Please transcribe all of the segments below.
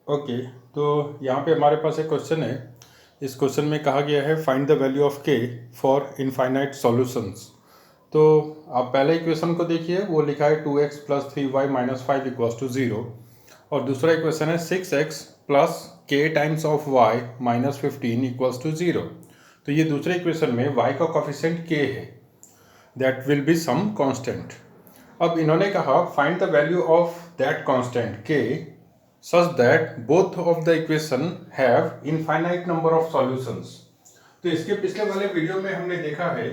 Okay, तो यहाँ पे हमारे पास एक क्वेश्चन है। इस क्वेश्चन में कहा गया है फाइंड द वैल्यू ऑफ के फॉर इनफाइनाइट सॉल्यूशंस। तो आप पहले इक्वेशन को देखिए, वो लिखा है 2x plus 3y minus 5 equals to 0। और दूसरा इक्वेशन है 6x plus k times of y minus 15 equals to 0। तो ये दूसरे इक्वेशन में y का कोफिशिएंट k है, that will be some constant. अब इन्होंने कहा find the value of that constant k such that both of the equation have infinite number of solutions। तो इसके पिछले वाले वीडियो में हमने देखा है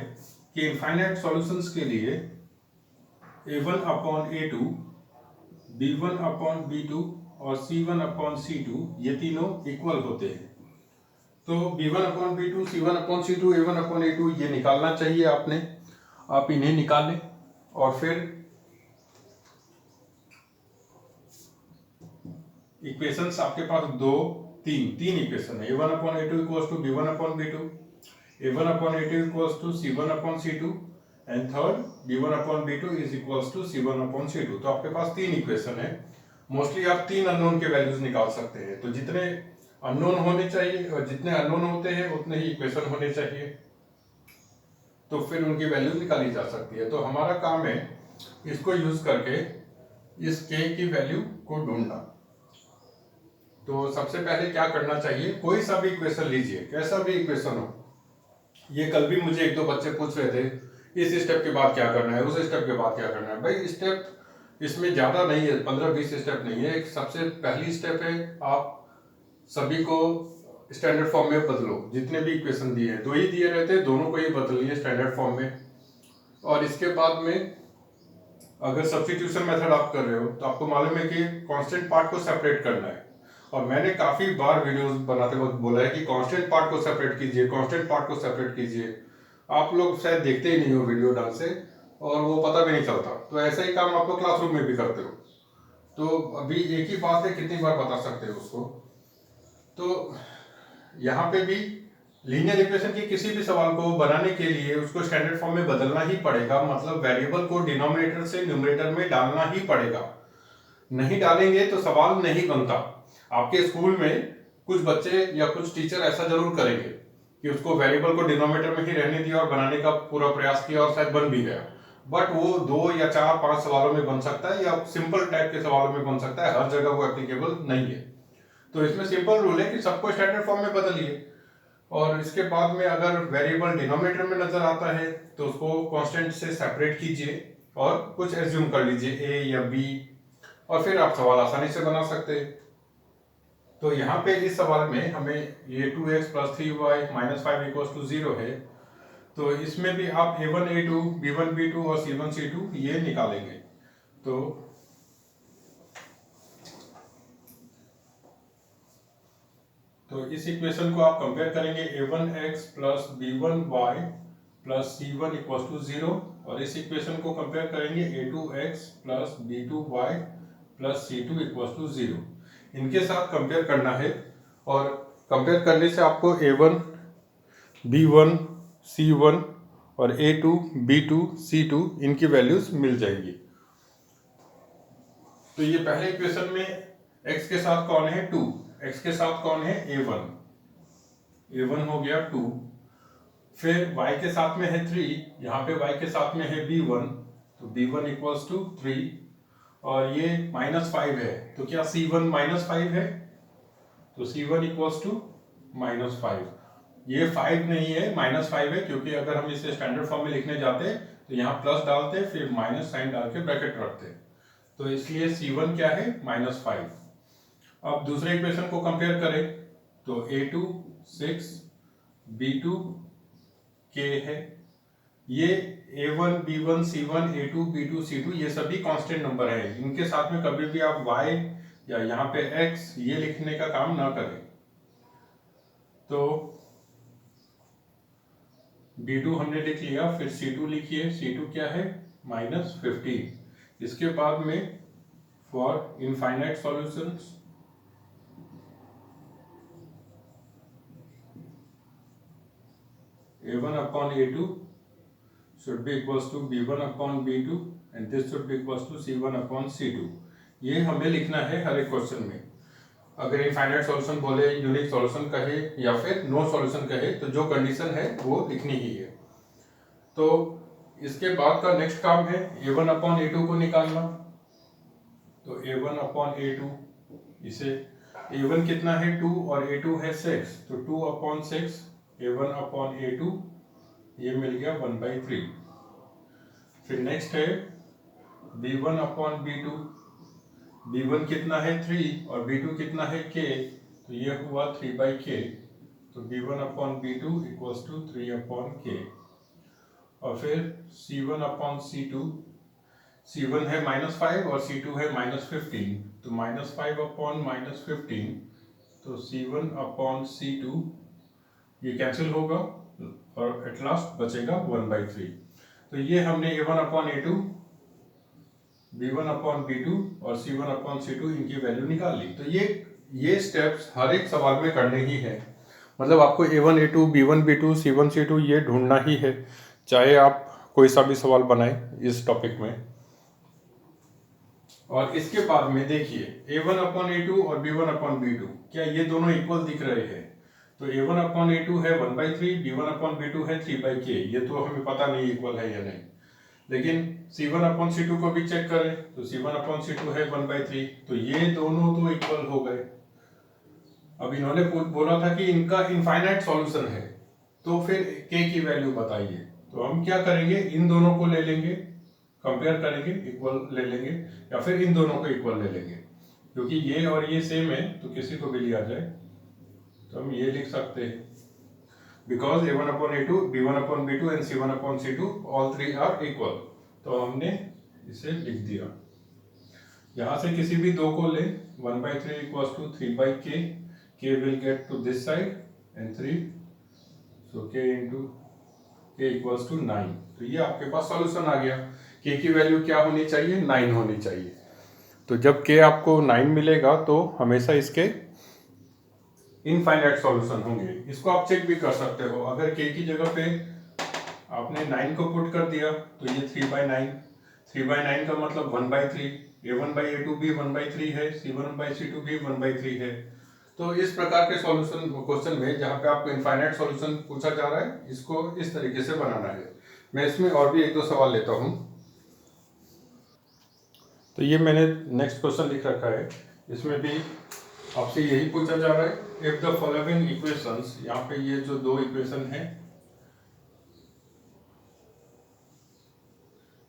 कि इनफाइनाइट सॉल्यूशंस के लिए a1 upon a2, b1 upon b2 और c1 अपॉन c2 ये तीनों इक्वल होते हैं। तो b1 upon b2, c1 upon c2, a1 upon a2 ये निकालना चाहिए आपने। आप इन्हें निकालें और फिर इक्वेशंस आपके पास तीन इक्वेशन है। a1 upon a2 equals to b1 upon b2, a1 upon a2 equals to c1 upon c2 and third b1 upon b2 is equals to c1 upon c2। तो आपके पास तीन इक्वेशन है। मोस्टली आप तीन unknown के values निकाल सकते हैं। तो जितने अननोन होने चाहिए और जितने अननोन होते हैं उतने ही इक्वेशन होने चाहिए, तो फिर उनकी वैल्यूज निकाली जा सकती है। तो हमारा काम है इसको यूज करके इस k की वैल्यू को ढूंढना। तो सबसे पहले क्या करना चाहिए, कोई सा भी इक्वेशन लीजिए, कैसा भी इक्वेशन हो। ये कल भी मुझे एक दो बच्चे पूछ रहे थे इस स्टेप के बाद क्या करना है, उस स्टेप के बाद क्या करना है। भाई स्टेप इसमें ज़्यादा नहीं है, 15-20 स्टेप नहीं है। एक सबसे पहली स्टेप है आप सभी को स्टैंडर्ड फॉर्म में बदलो। जितने भी इक्वेशन दिए हैं, दो ही दिए रहते हैं, दोनों को ही बदलिए स्टैंडर्ड फॉर्म में। और इसके बाद में अगर सब्स्टिट्यूशन मेथड आप कर रहे हो तो आपको मालूम है कि कांस्टेंट पार्ट को सेपरेट करना है। और मैंने काफी बार वीडियोस बनाते वक्त बोला है कि कांस्टेंट पार्ट को सेपरेट कीजिए, कांस्टेंट पार्ट को सेपरेट कीजिए। आप लोग शायद देखते ही नहीं हो वीडियो ढंग से और वो पता भी नहीं चलता। तो ऐसा ही काम आप लोग क्लासरूम में भी करते हो। तो अभी एक ही बात है, कितनी बार बता सकते हो उसको। तो यहाँ पे भी लीनियर इक्वेशन के किसी भी सवाल को बनाने के लिए उसको स्टैंडर्ड फॉर्म में बदलना ही पड़ेगा। मतलब वेरिएबल को डिनोमिनेटर से न्यूमरेटर में डालना ही पड़ेगा। नहीं डालेंगे तो सवाल नहीं बनता। आपके स्कूल में कुछ बच्चे या कुछ टीचर ऐसा जरूर करेंगे कि उसको वेरिएबल को डिनोमिनेटर में ही रहने दिया और बनाने का पूरा प्रयास किया और शायद बन भी गया। बट वो 2 या 4 5 सवालों में बन सकता है या सिंपल टाइप के सवालों में बन सकता है, हर जगह वो एप्लीकेबल नहीं है। तो इसमें सिंपल रूल है कि सबको स्टैंडर्ड फॉर्म में बदलिए। और इसके बाद में अगर वेरिएबल डिनोमिनेटर में नजर आता है तो उसको कांस्टेंट से सेपरेट कीजिए और कुछ एज्यूम कर लीजिए, ए या बी, और फिर आप सवाल आसानी से बना सकते हैं। तो यहाँ पे इस सवाल में हमें ये 2x plus 3y minus 5 equals to 0 है। तो इसमें भी आप a1 a2 b1 b2 और c1 c2 ये निकालेंगे। तो इस इक्वेशन को आप कंपेयर करेंगे a1x plus b1y plus c1 equals to 0, और इस इक्वेशन को कंपेयर करेंगे a2x plus b2y plus c2 equals to 0। इनके साथ कंपेयर करना है और कंपेयर करने से आपको a1 b1 c1 और a2 b2 c2 इनकी वैल्यूज मिल जाएंगी। तो ये पहले इक्वेशन में x के साथ कौन है 2, x के साथ कौन है a1 हो गया 2। फिर y के साथ में है 3, यहाँ पे y के साथ में है b1, तो b1 इक्वल्स टू 3। और ये -5 है, तो क्या c1 -5 है, तो c1 इक्वल्स टू -5। ये 5 नहीं है, -5 है, क्योंकि अगर हम इसे स्टैंडर्ड फॉर्म में लिखने जाते तो यहाँ प्लस डालते फिर माइनस साइन डाल के ब्रैकेट रखते। तो इसलिए c1 क्या है -5। अब दूसरे इक्वेशन को कंपेयर करें तो a2 6 b2 k है। ये a1 b1 c1 a2 b2 c2 ये सभी कांस्टेंट नंबर है। इनके साथ में कभी भी आप y या यहाँ पे x ये लिखने का काम ना करें। तो b2 हमने लिख लिया, फिर c2 लिखिए। c2 क्या है -15। इसके बाद में for infinite solutions a1 upon a2 should be equals to b1 upon b2 and this should be equals to c1 upon c2। ये हमें लिखना है हर एक क्वेश्चन में। अगर इनफाइनाइट सॉल्यूशन बोले, यूनिक सॉल्यूशन कहे या फिर नो सॉल्यूशन कहे, तो जो कंडीशन है वो लिखनी ही है। तो इसके बाद का नेक्स्ट काम है a1/a2 को निकालना। तो a1/a2, इसे a1 कितना है 2 और a2 है 6, तो 2/6 a1/a2 ये मिल गया 1/3। फिर नेक्स्ट है b1/b2, b1 कितना है 3 और b2 कितना है k, तो ये हुआ 3/k, तो b1/b2 इक्वल्स टू 3/k। और फिर c1/c2, c1 है -5 और c2 है -15, तो -5/-15, तो c1/c2 ये कैंसिल होगा और एट लास्ट बचेगा 1/3। तो ये हमने a1/a2, b1/b2 और c1/c2 इनकी वैल्यू निकाल ली। तो ये स्टेप्स हर एक सवाल में करने ही है, मतलब आपको a1 a2 b1 b2 c1 c2 ये ढूंढना ही है, चाहे आप कोई सा भी सवाल बनाएं इस टॉपिक में। और इसके बाद में देखिए a1/a2 और b1/b2 क्या ये दोनों इक्वल दिख रहे हैं? तो a1/a2 है 1/3, b1/b2 है 3/k, ये तो हमें पता नहीं इक्वल है या नहीं। लेकिन c1/c2 को भी चेक करें, तो c1/c2 है 1/3, तो ये दोनों तो इक्वल हो गए। अब इन्होंने बोला था कि इनका इनफाइनाइट सॉल्यूशन है, तो फिर k की वैल्यू बताइए। तो हम क्या करेंगे, इन दोनों को ले लेंगे, कंपेयर करेंगे, इक्वल ले लेंगे, या फिर इन दोनों को इक्वल ले लेंगे, क्योंकि ये और ये सेम है तो किसी को भी लिया जाए। तो हम ये लिख सकते हैं because a1/a2, b1/b2 and c1/c2 all three are equal, तो हमने इसे लिख दिया। यहाँ से किसी भी दो को ले, 1/3 equals to 3/k, k will get to this side and 3, so k into k equals to 9। तो ये आपके पास सॉल्यूशन आ गया। k की वैल्यू क्या होनी चाहिए, 9 होनी चाहिए। तो जब k आपको 9 मिलेगा तो हमेशा इसके इनफाइनाइट सॉल्यूशन होंगे। इसको आप चेक भी कर सकते हो, अगर k की जगह पे आपने 9 को पुट कर दिया तो ये 3/9, 3/9 का मतलब 1/3, a1/a2 भी 1/3 है, c1/c2 भी 1/3 है। तो इस प्रकार के सॉल्यूशन क्वेश्चन में जहाँ पे आपको इनफाइनाइट सॉल्यूशन पूछा जा रहा है, इसको इस तरीके से बनाना है। मैं इसमें और भी एक दो सवाल लेता हूँ। तो ये मैंने नेक्स्ट क्वेश्चन लिख रखा है, इसमें भी आपसे यही पूछा जा रहा है, इफ द फॉलोइंग इक्वेशंस, यहाँ पे ये जो दो इक्वेशन है,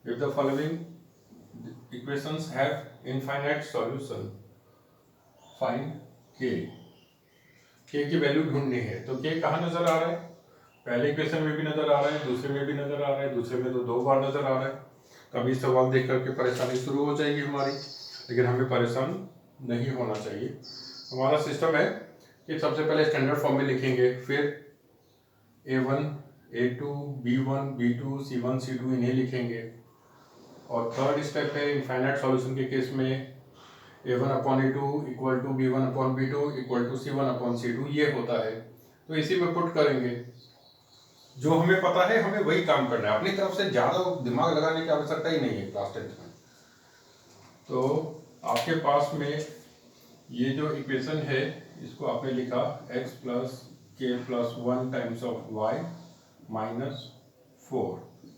if the following equations have infinite solution, find k। k की वैल्यू ढूंढनी है, तो k कहाँ नजर आ रहा है, पहले इक्वेशन में भी नजर आ रहा है, दूसरे में भी नजर आ रहा है, दूसरे में तो 2 बार नजर आ रहा है। कभी सवाल देख करके परेशानी शुरू हो जाएगी हमारी, लेकिन हमें परेशान नहीं होना चाहिए। हमारा सिस्टम है कि सबसे पहले स्टैंडर्ड फॉर्म में लिखेंगे, फिर a1 a2 b1 b2 c1 c2 इन्हें लिखेंगे, और थर्ड स्टेप है इनफाइनाइट सॉल्यूशन के केस में a1/a2 equal to b1/b2 equal to c1/c2 ये होता है। तो इसी में पुट करेंगे, जो हमें पता है हमें वही काम करना है, अपनी तरफ से ज़्यादा दिमाग लगाने की आवश्यकता ही नहीं है क्लास 10th में। तो आपके पास में ये जो इक्वेशन है, इसको आपने लिखा x plus k plus 1 times of y minus 4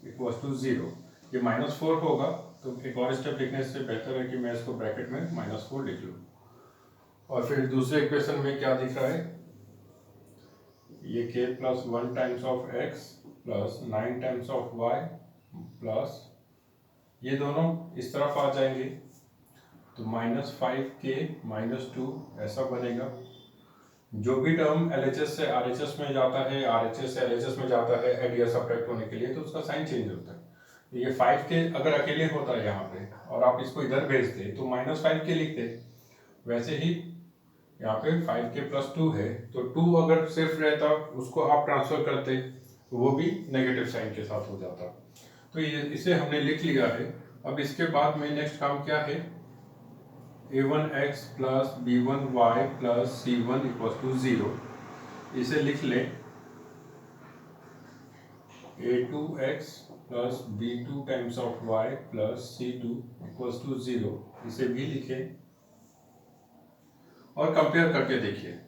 equals to 0। ये -4 होगा, तो एक और स्टेप लिखने से बेहतर है कि मैं इसको ब्रैकेट में -4 लिख लूँ। और फिर दूसरे इक्वेशन में क्या दिख रहा है, ये k plus 1 times of x plus 9 times of y plus ये दोनों इस तरफ आ जाएंगे, तो -5k -2 ऐसा बनेगा। जो भी टर्म LHS से RHS में जाता है, RHS से LHS में जाता है एड या सब्ट्रैक्ट होने के लिए, तो उसका साइन चेंज होता है। ये 5k अगर अकेले होता है यहाँ पे और आप इसको इधर भेजते तो -5k लिखते, वैसे ही यहाँ पे 5k प्लस 2 है, तो 2 अगर सिर्फ रहता उसको आप ट्रांसफर करते, वो भी नेगेटिव साइन के साथ हो जाता। तो ये इसे हमने लिख लिया है। अब इसके बाद में नेक्स्ट काम क्या है, a1x plus b1y plus c1 equal to 0, इसे लिख लें a2x plus b2 times of y plus c2 equal to 0, इसे भी लिखें। और कंपेयर करके देखिए।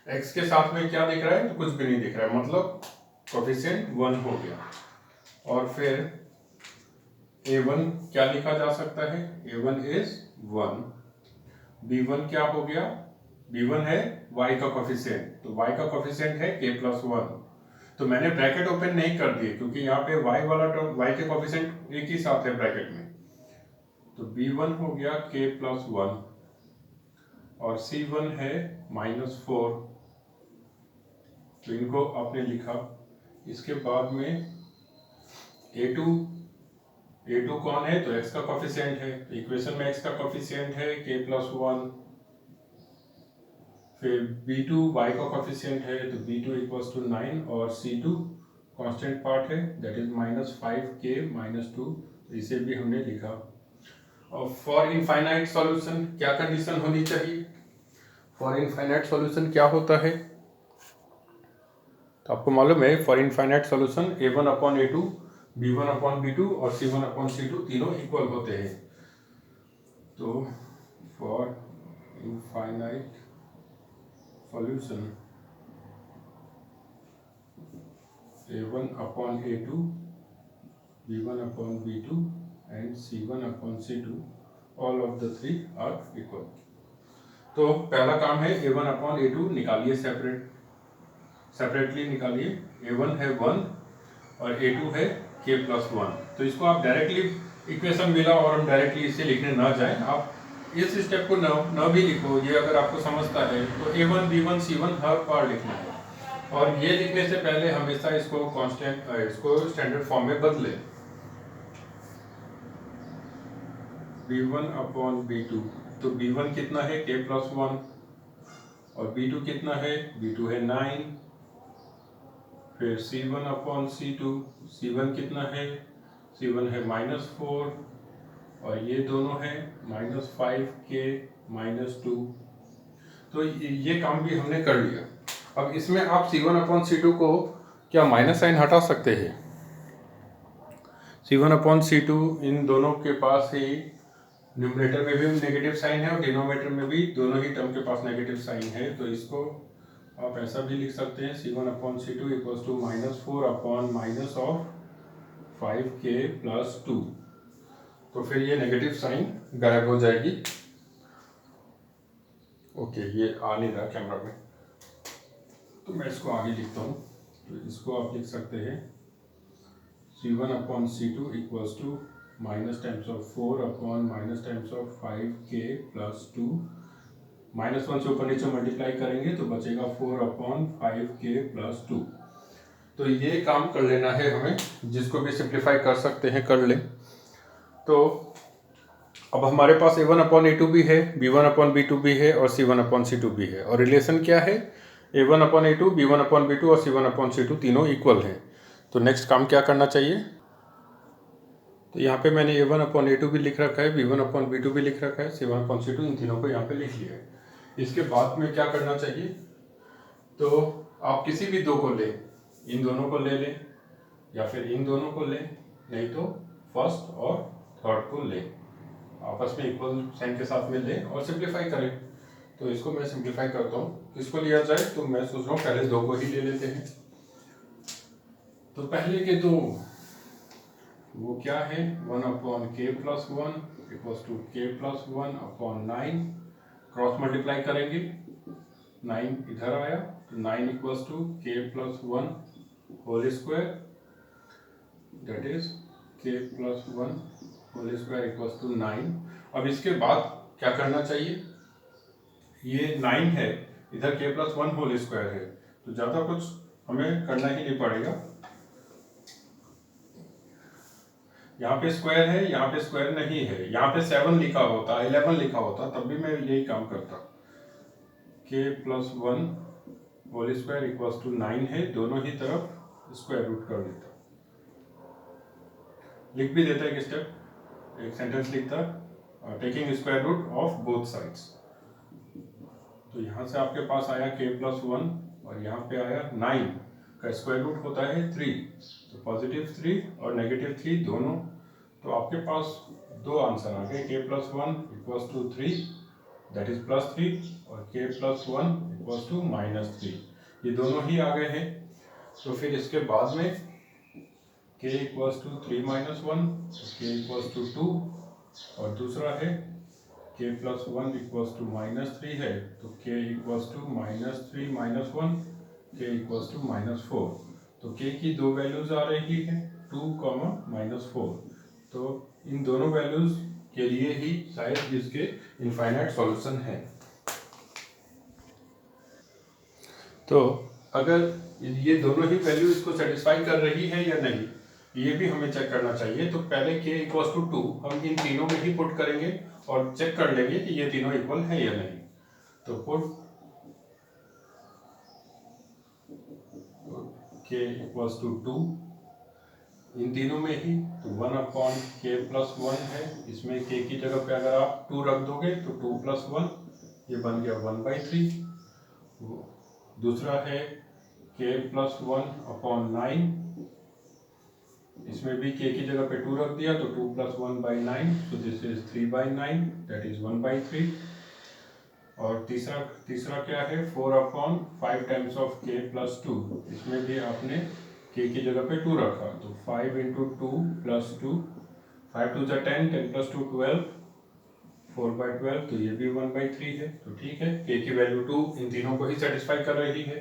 x के साथ में क्या दिख रहा है, तो कुछ भी नहीं दिख रहा है, मतलब कोफिशिएंट 1 हो गया। और फिर a1 क्या लिखा जा सकता है, a1 इज 1। b1 क्या हो गया, b1 है y का कोफिशिएंट, तो y का कोफिशिएंट है k+1। तो मैंने ब्रैकेट ओपन नहीं कर दिए क्योंकि यहाँ पे y वाला टर्म, y के कोफिशिएंट एक ही साथ है ब्रैकेट में। तो b1 हो गया k+1 और c1 है -4। तो इनको आपने लिखा। इसके बाद में a2 कौन है, तो x का कोफिशिएंट है, तो इक्वेशन में x का कोफिशिएंट है k+1। फिर b2 y का कोफिशिएंट है, तो b2 = 9 और c2 कांस्टेंट पार्ट है, दैट इज -5k -2। इसे भी हमने लिखा। और फॉर इनफाइनाइट सॉल्यूशन क्या कंडीशन होनी चाहिए, फॉर इनफाइनाइट सॉल्यूशन क्या होता है, तो आपको मालूम है for infinite solution a1/a2 b1/b2 और c1/c2 तीनों इक्वल होते हैं। तो for infinite solution a1/a2 b1/b2 and c1/c2 all of the three are equal। तो पहला काम है a1/a2 निकालिए, सेपरेटली निकालिए। a1 है 1 और a2 है k+1। तो इसको आप डायरेक्टली इक्वेशन मिला और हम डायरेक्टली इसे लिखने ना जाएं, आप इस स्टेप को न भी लिखो, ये अगर आपको समझता है तो a1 b1 c1 हर बार लिखना है। और ये लिखने से पहले हमेशा इसको इसको स्टैंडर्ड फॉर्म में बदले। b1/b2, तो b1 कितना है k+1 और b2 कितना है, b2 है 9। फिर c1/c2, c1 कितना है, c1 है -4 और ये दोनों है -5k -2। तो ये काम भी हमने कर लिया। अब इसमें आप c1/c2 को क्या माइनस साइन हटा सकते हैं, c1/c2 इन दोनों के पास ही न्यूमरेटर में भी नेगेटिव साइन है और डिनोमिनेटर में भी दोनों ही टर्म के पास नेगेटिव साइन है। तो इसको आप ऐसा भी लिख सकते हैं c1/c2 = -4/-5k + 2। तो फिर ये नेगेटिव साइन गायब हो जाएगी। ओके, ये आ नहीं रहा कैमरा में, तो मैं इसको आगे लिखता हूँ। तो इसको आप लिख सकते हैं c1/c2 = -4/-5k + 2। -1 से ऊपर नीचे मल्टीप्लाई करेंगे तो बचेगा 4/5k + 2। तो ये काम कर लेना है हमें, जिसको भी सिंप्लीफाई कर सकते हैं कर लें। तो अब हमारे पास a1/a2 भी है, b1/b2 भी है और c1/c2 भी है। और रिलेशन क्या है, a1/a2 b1/b2 और c1/c2 तीनों इक्वल हैं। तो नेक्स्ट काम क्या करना चाहिए, तो यहाँ पे मैंने a1/a2 भी लिख रखा है, b1/b2 भी लिख रखा है, c1/c2 इन तीनों को यहाँ पे लिख लिया है। इसके बाद में क्या करना चाहिए, तो आप किसी भी दो को लें, इन दोनों को ले लें या फिर इन दोनों को लें, नहीं तो फर्स्ट और थर्ड को लें, आपस में इक्वल साइन के साथ में लें और सिंप्लीफाई करें। तो इसको मैं सिंप्लीफाई करता हूँ, किसको लिया जाए, तो मैं सोच रहा हूँ पहले दो को ही ले लेते हैं। तो पहले के दो वो क्या है, 1/k+1 = k+1/9, क्रॉस मल्टीप्लाई करेंगे, 9 इधर आया तो 9 = k+1 whole square, that is k+1 whole square = 9। अब इसके बाद क्या करना चाहिए, ये 9 है, इधर k+1 होल स्क्वायर है, तो ज़्यादा कुछ हमें करना ही नहीं पड़ेगा। यहाँ पे स्क्वायर है, यहाँ पे स्क्वायर नहीं है, यहाँ पे 7 लिखा होता, 11 लिखा होता, तब भी मैं यही काम करता। k+1 होल स्क्वायर = 9 है, दोनों ही तरफ स्क्वायर रूट कर देता, लिख भी देता एक स्टेप, एक सेंटेंस लिखता, taking square root of both sides. तो यहाँ से आपके पास आया k+1 और यहाँ पे आया 9 का स्क्वायर रूट होता है 3, तो +3 और -3 दोनों। तो आपके पास दो आंसर आ गए, k+1 = 3 दैट इज +3 और k + 1 इक्वल्स टू -3। ये दोनों ही आ गए हैं। तो फिर इसके बाद में k equals to 3 - 1, k equals to 2 और दूसरा है k + 1 इक्वल्स टू -3 है, तो k equals to -3 - 1, k equals to -4। तो k की दो वैल्यूज आ रही है 2, -4। तो इन दोनों वैल्यूज के लिए ही शायद इसके इनफाइनाइट सॉल्यूशन है। तो अगर ये दोनों ही वैल्यू इसको सेटिस्फाई कर रही है या नहीं, ये भी हमें चेक करना चाहिए। तो पहले k इक्वल्स टू 2 हम इन तीनों में ही पुट करेंगे और चेक कर लेंगे कि ये तीनों इक्वल है या नहीं। तो पुट k इक्वल्स टू 2 इन तीनों में ही, तो 1/k + 1 है। इसमें k की जगह पे अगर आप 2 रख दोगे तो 2 + 1 ये बन गया 1/3। दूसरा है k + 1/9, इसमें भी k की जगह पे 2 रख दिया तो 2 + 1/9, तो दिस इज 3/9 दैट इज 1/3। और तीसरा क्या है 4/5 टाइम्स ऑफ k + 2, इसमें भी आपने k की जगह पे 2 रखा, तो 5 × 2 + 2, 5 2 10, 10 + 2 12, 4/12, तो ये भी 1/3 है। तो ठीक है, k की वैल्यू 2 इन तीनों को ही सेटिस्फाई कर रही है,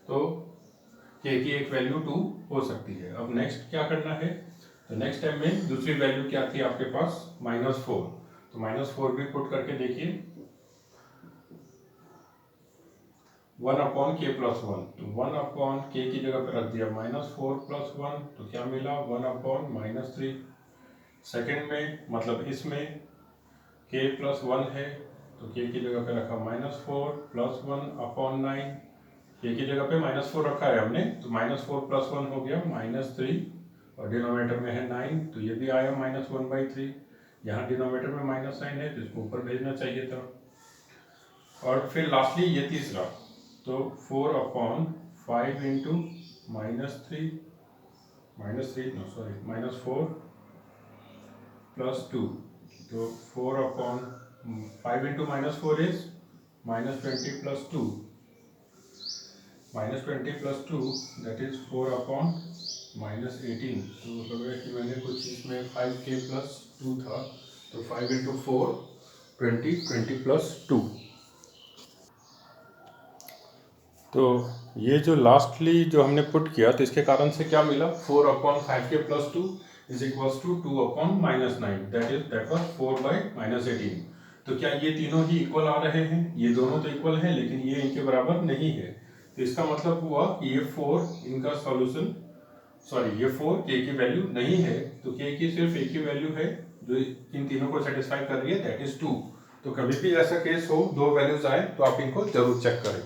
तो k की एक वैल्यू 2 हो सकती है। अब नेक्स्ट क्या करना है, तो नेक्स्ट टाइम में दूसरी वैल्यू क्या थी आपके पास -4, तो -4 भी पुट करके देखिए 1/k + 1, तो 1/k की जगह पे रख दिया -4 + 1, तो क्या मिला 1/-3। सेकेंड में मतलब इसमें k + 1 है, तो k की जगह पे रखा -4 + 1/9, k की जगह पे -4 रखा है हमने, तो -4 + 1 हो गया -3 और डिनोमिनेटर में है 9, तो ये भी आया -1/3। यहाँ डिनोमिनेटर में -9 है तो इसको ऊपर भेजना चाहिए था। और फिर लास्टली ये तीसरा, तो 4/5 × -4 + 2, तो 4/5 × -4 इज -20 + 2, -20 + 2 दैट इज 4/-18। तो लग रहा है कि मैंने कुछ इसमें 5k + 2 था, तो 5 × 4 20 + 2। तो ये जो लास्टली जो हमने पुट किया, तो इसके कारण से क्या मिला 4/5k + 2 is equals to 2/-9, that was 4/-18। तो क्या ये तीनों ही इक्वल आ रहे हैं? ये दोनों तो इक्वल हैं, लेकिन ये इनके बराबर नहीं है। तो इसका मतलब हुआ कि ये 4 इनका सॉल्यूशन, सॉरी ये 4 k की वैल्यू नहीं है, तो k की सिर्फ एक ही वैल्यू है जो इन तीनों को सेटिस्फाई कर रही है, दैट इज 2। तो कभी भी ऐसा केस हो, दो वैल्यूज आए, तो आप इनको जरूर चेक करें।